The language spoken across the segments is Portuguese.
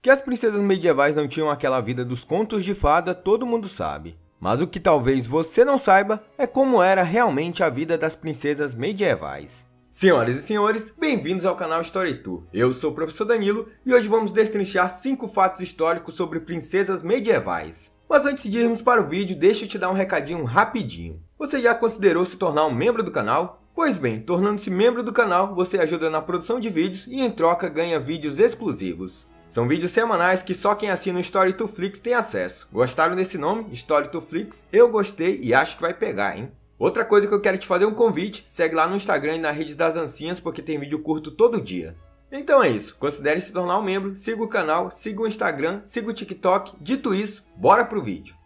Que as princesas medievais não tinham aquela vida dos contos de fada, todo mundo sabe. Mas o que talvez você não saiba é como era realmente a vida das princesas medievais. Senhoras e senhores, bem-vindos ao canal Story Tour. Eu sou o professor Danilo e hoje vamos destrinchar 5 fatos históricos sobre princesas medievais. Mas antes de irmos para o vídeo, deixa eu te dar um recadinho rapidinho. Você já considerou se tornar um membro do canal? Pois bem, tornando-se membro do canal, você ajuda na produção de vídeos e em troca ganha vídeos exclusivos. São vídeos semanais que só quem assina o Story2Flix tem acesso. Gostaram desse nome? Story2Flix? Eu gostei e acho que vai pegar, hein? Outra coisa que eu quero te fazer um convite, segue lá no Instagram e na Rede das Dancinhas porque tem vídeo curto todo dia. Então é isso, considere se tornar um membro, siga o canal, siga o Instagram, siga o TikTok. Dito isso, bora pro vídeo.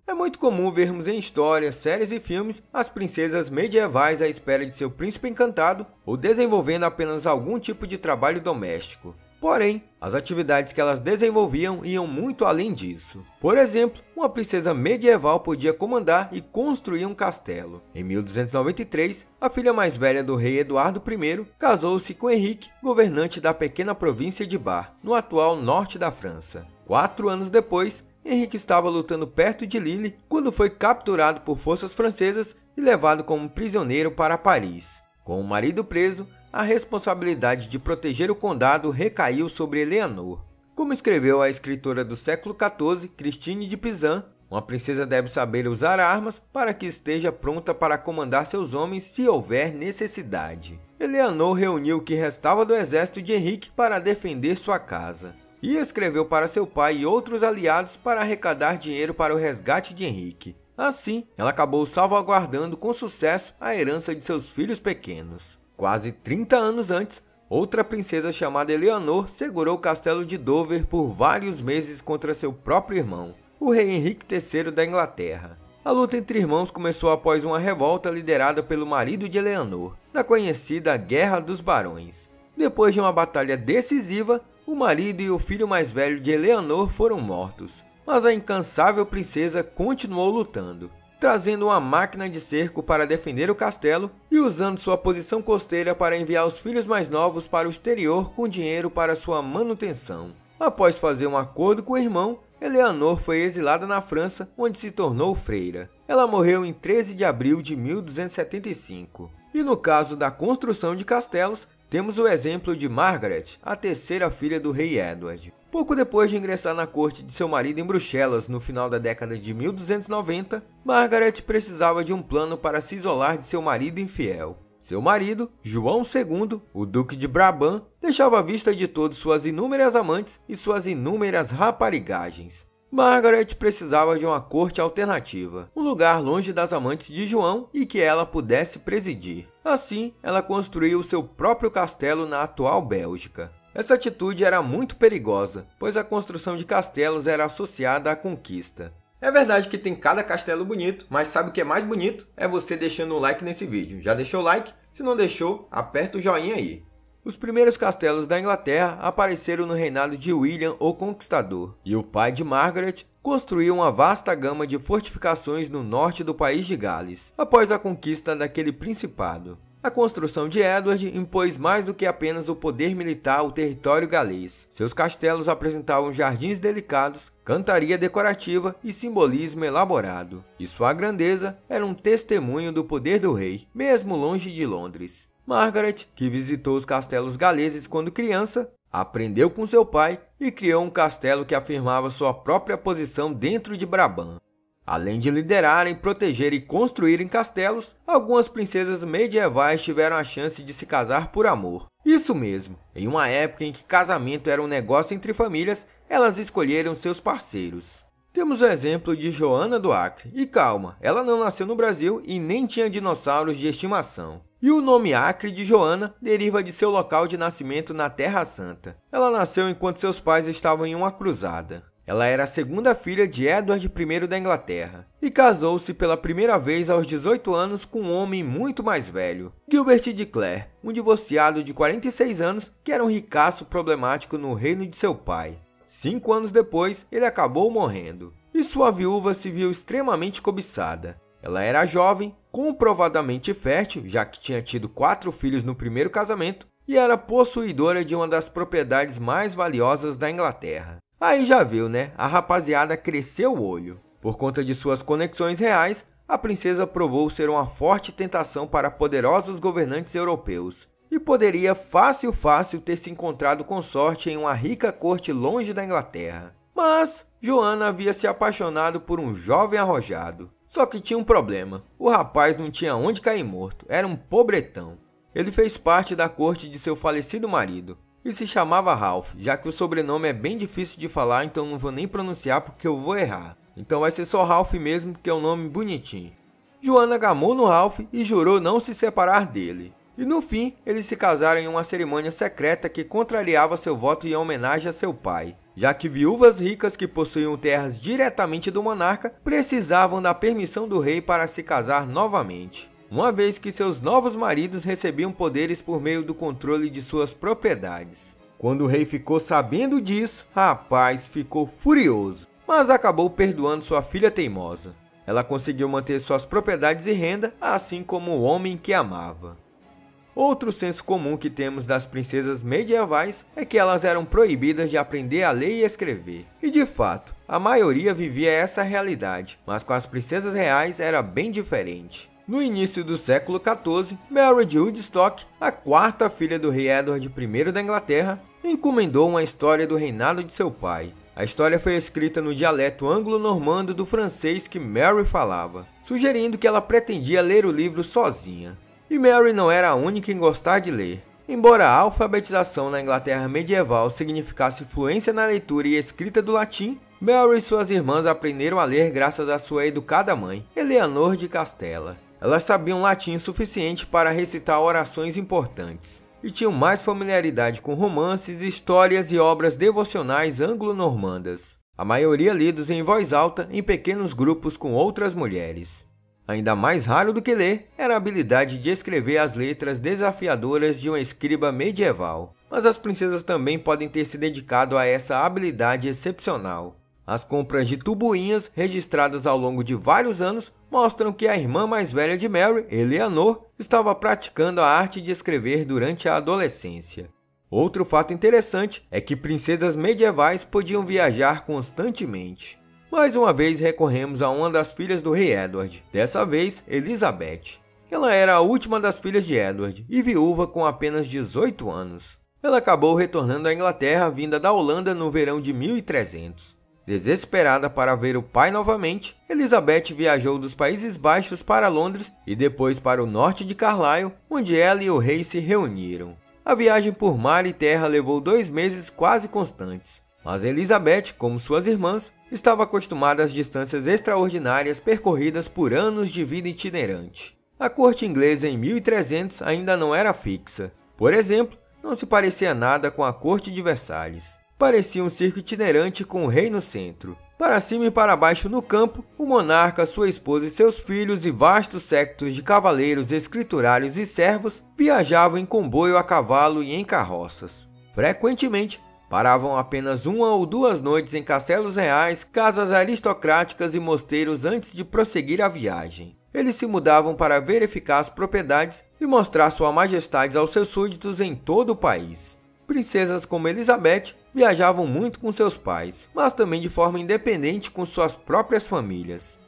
É muito comum vermos em histórias, séries e filmes as princesas medievais à espera de seu príncipe encantado ou desenvolvendo apenas algum tipo de trabalho doméstico. Porém, as atividades que elas desenvolviam iam muito além disso. Por exemplo, uma princesa medieval podia comandar e construir um castelo. Em 1293, a filha mais velha do rei Eduardo I casou-se com Henrique, governante da pequena província de Bar, no atual norte da França. 4 anos depois, Henrique estava lutando perto de Lille quando foi capturado por forças francesas e levado como prisioneiro para Paris. Com o marido preso, a responsabilidade de proteger o condado recaiu sobre Eleanor. Como escreveu a escritora do século XIV, Christine de Pizan, uma princesa deve saber usar armas para que esteja pronta para comandar seus homens se houver necessidade. Eleanor reuniu o que restava do exército de Henrique para defender sua casa. E escreveu para seu pai e outros aliados para arrecadar dinheiro para o resgate de Henrique. Assim, ela acabou salvaguardando com sucesso a herança de seus filhos pequenos. Quase 30 anos antes, outra princesa chamada Eleanor segurou o castelo de Dover por vários meses contra seu próprio irmão, o rei Henrique III da Inglaterra. A luta entre irmãos começou após uma revolta liderada pelo marido de Eleanor, na conhecida Guerra dos Barões. Depois de uma batalha decisiva, o marido e o filho mais velho de Eleanor foram mortos, mas a incansável princesa continuou lutando, trazendo uma máquina de cerco para defender o castelo e usando sua posição costeira para enviar os filhos mais novos para o exterior com dinheiro para sua manutenção. Após fazer um acordo com o irmão, Eleanor foi exilada na França, onde se tornou freira. Ela morreu em 13 de abril de 1275. E no caso da construção de castelos, temos o exemplo de Margaret, a terceira filha do rei Edward. Pouco depois de ingressar na corte de seu marido em Bruxelas no final da década de 1290, Margaret precisava de um plano para se isolar de seu marido infiel. Seu marido, João II, o Duque de Brabant, deixava à vista de todos suas inúmeras amantes e suas inúmeras raparigagens. Margaret precisava de uma corte alternativa, um lugar longe das amantes de João e que ela pudesse presidir. Assim, ela construiu seu próprio castelo na atual Bélgica. Essa atitude era muito perigosa, pois a construção de castelos era associada à conquista. É verdade que tem cada castelo bonito, mas sabe o que é mais bonito? É você deixando o like nesse vídeo. Já deixou o like? Se não deixou, aperta o joinha aí. Os primeiros castelos da Inglaterra apareceram no reinado de William o Conquistador, e o pai de Margaret construiu uma vasta gama de fortificações no norte do país de Gales, após a conquista daquele principado. A construção de Edward impôs mais do que apenas o poder militar ao território galês. Seus castelos apresentavam jardins delicados, cantaria decorativa e simbolismo elaborado. E sua grandeza era um testemunho do poder do rei, mesmo longe de Londres. Margaret, que visitou os castelos galeses quando criança, aprendeu com seu pai e criou um castelo que afirmava sua própria posição dentro de Brabant. Além de liderarem, protegerem e construírem castelos, algumas princesas medievais tiveram a chance de se casar por amor. Isso mesmo, em uma época em que casamento era um negócio entre famílias, elas escolheram seus parceiros. Temos o exemplo de Joana do Acre, e calma, ela não nasceu no Brasil e nem tinha dinossauros de estimação. E o nome Acre de Joana deriva de seu local de nascimento na Terra Santa. Ela nasceu enquanto seus pais estavam em uma cruzada. Ela era a segunda filha de Edward I da Inglaterra e casou-se pela primeira vez aos 18 anos com um homem muito mais velho, Gilbert de Clare, um divorciado de 46 anos que era um ricaço problemático no reino de seu pai. 5 anos depois, ele acabou morrendo, e sua viúva se viu extremamente cobiçada. Ela era jovem, comprovadamente fértil, já que tinha tido 4 filhos no primeiro casamento, e era possuidora de uma das propriedades mais valiosas da Inglaterra. Aí já viu, né? A rapaziada cresceu o olho. Por conta de suas conexões reais, a princesa provou ser uma forte tentação para poderosos governantes europeus, e poderia fácil ter se encontrado com sorte em uma rica corte longe da Inglaterra. Mas Joana havia se apaixonado por um jovem arrojado. Só que tinha um problema, o rapaz não tinha onde cair morto, era um pobretão. Ele fez parte da corte de seu falecido marido, e se chamava Ralph, já que o sobrenome é bem difícil de falar, então não vou nem pronunciar porque eu vou errar. Então vai ser só Ralph mesmo, que é um nome bonitinho. Joana gamou no Ralph e jurou não se separar dele. E no fim, eles se casaram em uma cerimônia secreta que contrariava seu voto em homenagem a seu pai, já que viúvas ricas que possuíam terras diretamente do monarca precisavam da permissão do rei para se casar novamente, uma vez que seus novos maridos recebiam poderes por meio do controle de suas propriedades. Quando o rei ficou sabendo disso, rapaz, ficou furioso, mas acabou perdoando sua filha teimosa. Ela conseguiu manter suas propriedades e renda, assim como o homem que amava. Outro senso comum que temos das princesas medievais é que elas eram proibidas de aprender a ler e escrever. E de fato, a maioria vivia essa realidade, mas com as princesas reais era bem diferente. No início do século XIV, Mary de Woodstock, a quarta filha do rei Edward I da Inglaterra, encomendou uma história do reinado de seu pai. A história foi escrita no dialeto anglo-normando do francês que Mary falava, sugerindo que ela pretendia ler o livro sozinha. E Mary não era a única em gostar de ler. Embora a alfabetização na Inglaterra medieval significasse fluência na leitura e escrita do latim, Mary e suas irmãs aprenderam a ler graças à sua educada mãe, Eleanor de Castela. Elas sabiam latim suficiente para recitar orações importantes, e tinham mais familiaridade com romances, histórias e obras devocionais anglo-normandas, a maioria lidos em voz alta em pequenos grupos com outras mulheres. Ainda mais raro do que ler era a habilidade de escrever as letras desafiadoras de uma escriba medieval. Mas as princesas também podem ter se dedicado a essa habilidade excepcional. As compras de tubuinhas registradas ao longo de vários anos mostram que a irmã mais velha de Mary, Eleanor, estava praticando a arte de escrever durante a adolescência. Outro fato interessante é que princesas medievais podiam viajar constantemente. Mais uma vez recorremos a uma das filhas do rei Edward, dessa vez Elizabeth. Ela era a última das filhas de Edward e viúva com apenas 18 anos. Ela acabou retornando à Inglaterra vinda da Holanda no verão de 1300. Desesperada para ver o pai novamente, Elizabeth viajou dos Países Baixos para Londres e depois para o norte de Carlisle, onde ela e o rei se reuniram. A viagem por mar e terra levou 2 meses quase constantes. Mas Elizabeth, como suas irmãs, estava acostumada às distâncias extraordinárias percorridas por anos de vida itinerante. A corte inglesa em 1300 ainda não era fixa. Por exemplo, não se parecia nada com a corte de Versalhes. Parecia um circo itinerante com o rei no centro. Para cima e para baixo no campo, o monarca, sua esposa e seus filhos e vastos séquitos de cavaleiros, escriturários e servos viajavam em comboio a cavalo e em carroças. Frequentemente, paravam apenas 1 ou 2 noites em castelos reais, casas aristocráticas e mosteiros antes de prosseguir a viagem. Eles se mudavam para verificar as propriedades e mostrar sua majestade aos seus súditos em todo o país. Princesas como Elizabeth viajavam muito com seus pais, mas também de forma independente com suas próprias famílias.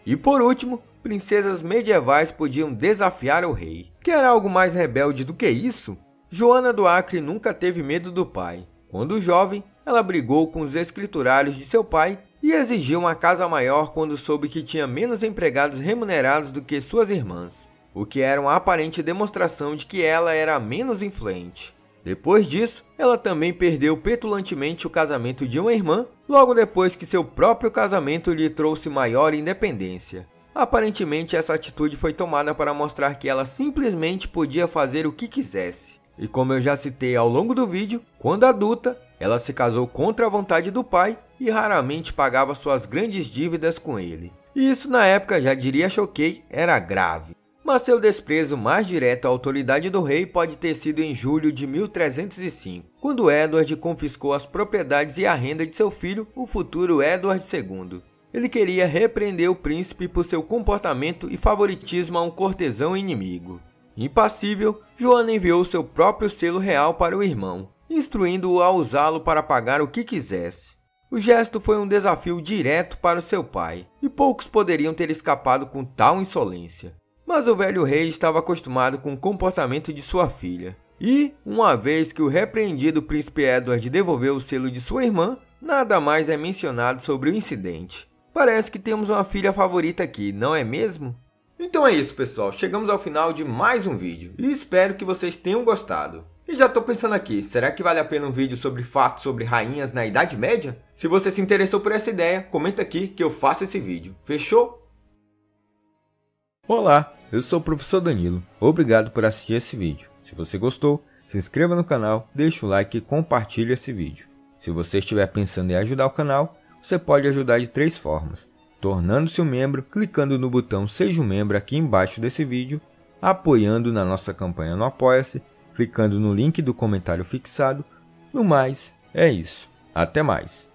E por último, princesas medievais podiam desafiar o rei. Quer algo mais rebelde do que isso? Joana do Acre nunca teve medo do pai. Quando jovem, ela brigou com os escriturários de seu pai e exigiu uma casa maior quando soube que tinha menos empregados remunerados do que suas irmãs, o que era uma aparente demonstração de que ela era menos influente. Depois disso, ela também perdeu petulantemente o casamento de uma irmã, logo depois que seu próprio casamento lhe trouxe maior independência. Aparentemente, essa atitude foi tomada para mostrar que ela simplesmente podia fazer o que quisesse. E como eu já citei ao longo do vídeo, quando adulta, ela se casou contra a vontade do pai e raramente pagava suas grandes dívidas com ele. E isso na época, já diria Choquei, era grave. Mas seu desprezo mais direto à autoridade do rei pode ter sido em julho de 1305, quando Edward confiscou as propriedades e a renda de seu filho, o futuro Edward II. Ele queria repreender o príncipe por seu comportamento e favoritismo a um cortesão inimigo. Impassível, Joana enviou seu próprio selo real para o irmão, instruindo-o a usá-lo para pagar o que quisesse. O gesto foi um desafio direto para o seu pai, e poucos poderiam ter escapado com tal insolência. Mas o velho rei estava acostumado com o comportamento de sua filha, e, uma vez que o repreendido príncipe Edward devolveu o selo de sua irmã, nada mais é mencionado sobre o incidente. Parece que temos uma filha favorita aqui, não é mesmo? Então é isso, pessoal, chegamos ao final de mais um vídeo, e espero que vocês tenham gostado. E já tô pensando aqui, será que vale a pena um vídeo sobre fatos sobre rainhas na Idade Média? Se você se interessou por essa ideia, comenta aqui que eu faço esse vídeo. Fechou? Olá, eu sou o professor Danilo. Obrigado por assistir esse vídeo. Se você gostou, se inscreva no canal, deixe o like e compartilhe esse vídeo. Se você estiver pensando em ajudar o canal, você pode ajudar de 3 formas. Tornando-se um membro, clicando no botão Seja um Membro aqui embaixo desse vídeo, apoiando na nossa campanha no Apoia-se, clicando no link do comentário fixado. No mais, é isso. Até mais!